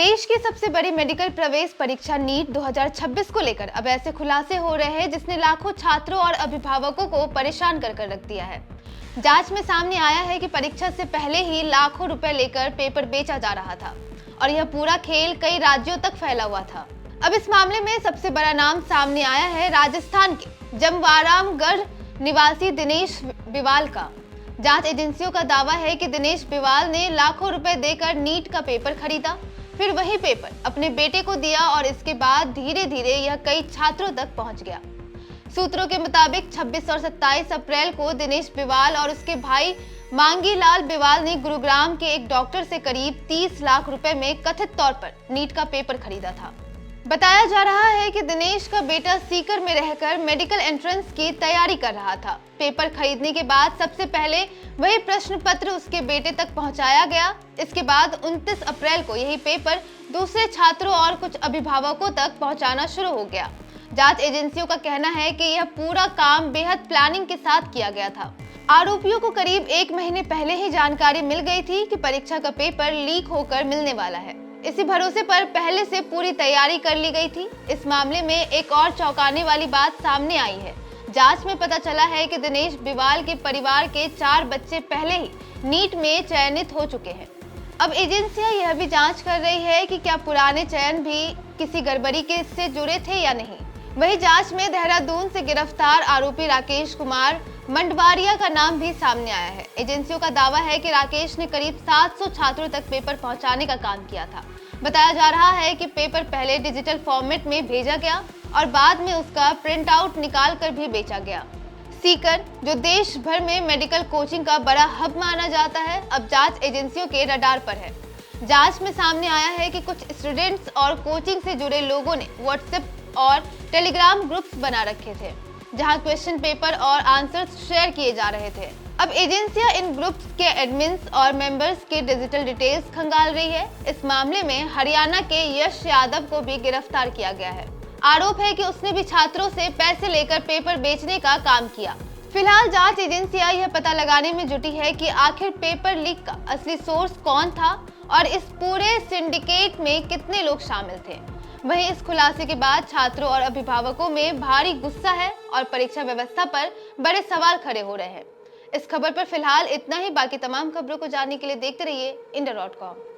देश की सबसे बड़ी मेडिकल प्रवेश परीक्षा नीट 2026 को लेकर अब ऐसे खुलासे हो रहे हैं जिसने लाखों छात्रों और अभिभावकों को परेशान कर रख दिया है। जांच में सामने आया है कि परीक्षा से पहले ही लाखों रुपए लेकर पेपर बेचा जा रहा था और यह पूरा खेल कई राज्यों तक फैला हुआ था। अब इस मामले में सबसे बड़ा नाम सामने आया है राजस्थान के जमवारामगढ़ निवासी दिनेश बिवाल का। जांच एजेंसियों का दावा है कि दिनेश बिवाल ने लाखों रुपए देकर नीट का पेपर खरीदा, फिर वही पेपर अपने बेटे को दिया और इसके बाद धीरे धीरे यह कई छात्रों तक पहुंच गया। सूत्रों के मुताबिक 26 और 27 अप्रैल को दिनेश बिवाल और उसके भाई मांगीलाल बिवाल ने गुरुग्राम के एक डॉक्टर से करीब 30 लाख रुपए में कथित तौर पर नीट का पेपर खरीदा था। बताया जा रहा है कि दिनेश का बेटा सीकर में रहकर मेडिकल एंट्रेंस की तैयारी कर रहा था। पेपर खरीदने के बाद सबसे पहले वही प्रश्न पत्र उसके बेटे तक पहुंचाया गया। इसके बाद 29 अप्रैल को यही पेपर दूसरे छात्रों और कुछ अभिभावकों तक पहुंचाना शुरू हो गया। जांच एजेंसियों का कहना है कि यह पूरा काम बेहद प्लानिंग के साथ किया गया था। आरोपियों को करीब 1 महीने पहले ही जानकारी मिल गई थी कि परीक्षा का पेपर लीक होकर मिलने वाला है। इसी भरोसे पर पहले से पूरी तैयारी कर ली गई थी। इस मामले में एक और चौंकाने वाली बात सामने आई है। जांच में पता चला है कि दिनेश बिवाल के परिवार के 4 बच्चे पहले ही नीट में चयनित हो चुके हैं। अब एजेंसियां यह भी जांच कर रही है कि क्या पुराने चयन भी किसी गड़बड़ी के से जुड़े थे या नहीं। वही जांच में देहरादून से गिरफ्तार आरोपी राकेश कुमार मंडवारिया का नाम भी सामने आया है। एजेंसियों का दावा है कि राकेश ने करीब 700 छात्रों तक पेपर पहुंचाने का काम किया था। बताया जा रहा है कि पेपर पहले डिजिटल फॉर्मेट में भेजा गया और बाद में उसका प्रिंट आउट निकाल कर भी बेचा गया। सीकर, जो देश भर में मेडिकल कोचिंग का बड़ा हब माना जाता है, अब जांच एजेंसियों के रडार पर है। जांच में सामने आया है कि कुछ स्टूडेंट्स और कोचिंग से जुड़े लोगों ने व्हाट्सएप और टेलीग्राम ग्रुप्स बना रखे थे, जहां क्वेश्चन पेपर और आंसर्स शेयर किए जा रहे थे। अब एजेंसियां इन ग्रुप्स के एडमिन्स और मेंबर्स के डिजिटल डिटेल्स खंगाल रही है। इस मामले में हरियाणा के यश यादव को भी गिरफ्तार किया गया है। आरोप है कि उसने भी छात्रों से पैसे लेकर पेपर बेचने का काम किया। फिलहाल जांच एजेंसियां यह पता लगाने में जुटी है कि आखिर पेपर लीक का असली सोर्स कौन था और इस पूरे सिंडिकेट में कितने लोग शामिल थे। वहीं इस खुलासे के बाद छात्रों और अभिभावकों में भारी गुस्सा है और परीक्षा व्यवस्था पर बड़े सवाल खड़े हो रहे हैं। इस खबर पर फिलहाल इतना ही। बाकी तमाम खबरों को जानने के लिए देखते रहिए इंडिया.com।